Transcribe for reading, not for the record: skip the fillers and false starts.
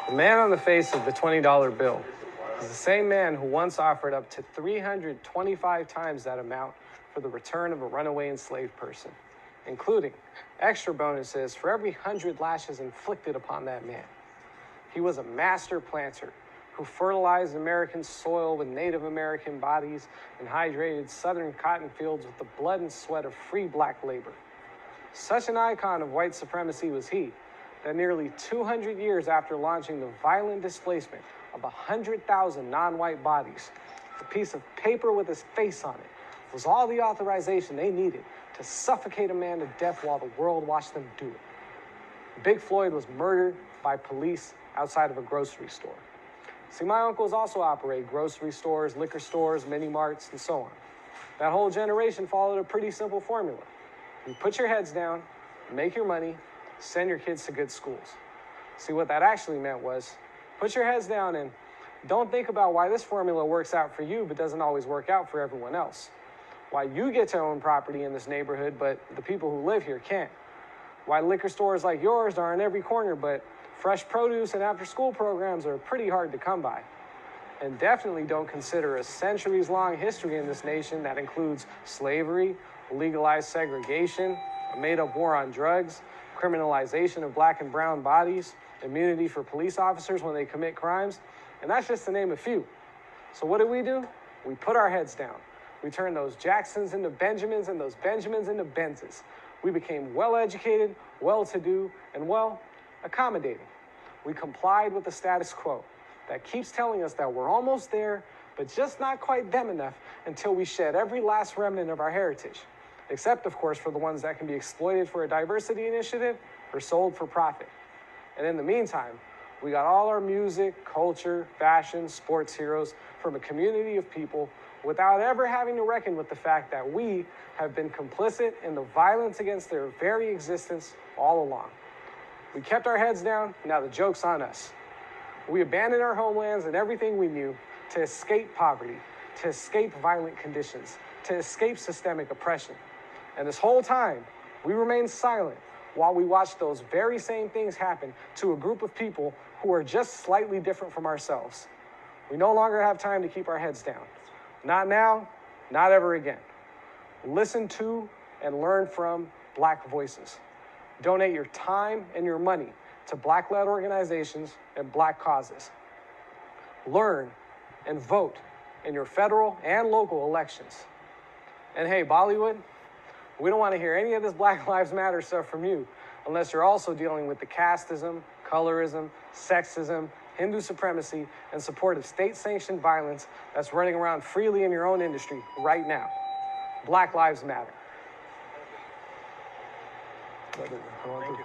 The man on the face of the $20 bill is the same man who once offered up to 325 times that amount for the return of a runaway enslaved person, including extra bonuses for every 100 lashes inflicted upon that man. He was a master planter who fertilized American soil with Native American bodies and hydrated Southern cotton fields with the blood and sweat of free black labor. Such an icon of white supremacy was he that nearly 200 years after launching the violent displacement of 100,000 non-white bodies, the piece of paper with his face on it was all the authorization they needed to suffocate a man to death while the world watched them do it. Big Floyd was murdered by police outside of a grocery store. See, my uncles also operate grocery stores, liquor stores, mini marts, and so on. That whole generation followed a pretty simple formula. You put your heads down, make your money, send your kids to good schools. See, what that actually meant was, put your heads down and don't think about why this formula works out for you but doesn't always work out for everyone else. Why you get to own property in this neighborhood but the people who live here can't. Why liquor stores like yours are on every corner but fresh produce and after-school programs are pretty hard to come by. And definitely don't consider a centuries-long history in this nation that includes slavery, legalized segregation, a made-up war on drugs, criminalization of black and brown bodies, immunity for police officers when they commit crimes, and that's just to name a few. So what do? We put our heads down. We turned those Jacksons into Benjamins and those Benjamins into Benzes. We became well-educated, well-to-do, and, well, accommodating. We complied with the status quo that keeps telling us that we're almost there, but just not quite them enough until we shed every last remnant of our heritage, except, of course, for the ones that can be exploited for a diversity initiative or sold for profit. And in the meantime, we got all our music, culture, fashion, sports heroes from a community of people without ever having to reckon with the fact that we have been complicit in the violence against their very existence all along. We kept our heads down, now the joke's on us. We abandoned our homelands and everything we knew to escape poverty, to escape violent conditions, to escape systemic oppression. And this whole time, we remained silent while we watched those very same things happen to a group of people who are just slightly different from ourselves. We no longer have time to keep our heads down. Not now, not ever again. Listen to and learn from Black voices. Donate your time and your money to Black-led organizations and Black causes. Learn and vote in your federal and local elections. And hey, Bollywood, we don't want to hear any of this Black Lives Matter stuff from you unless you're also dealing with the casteism, colorism, sexism, Hindu supremacy, and support of state-sanctioned violence that's running around freely in your own industry right now. Black Lives Matter. Thank you.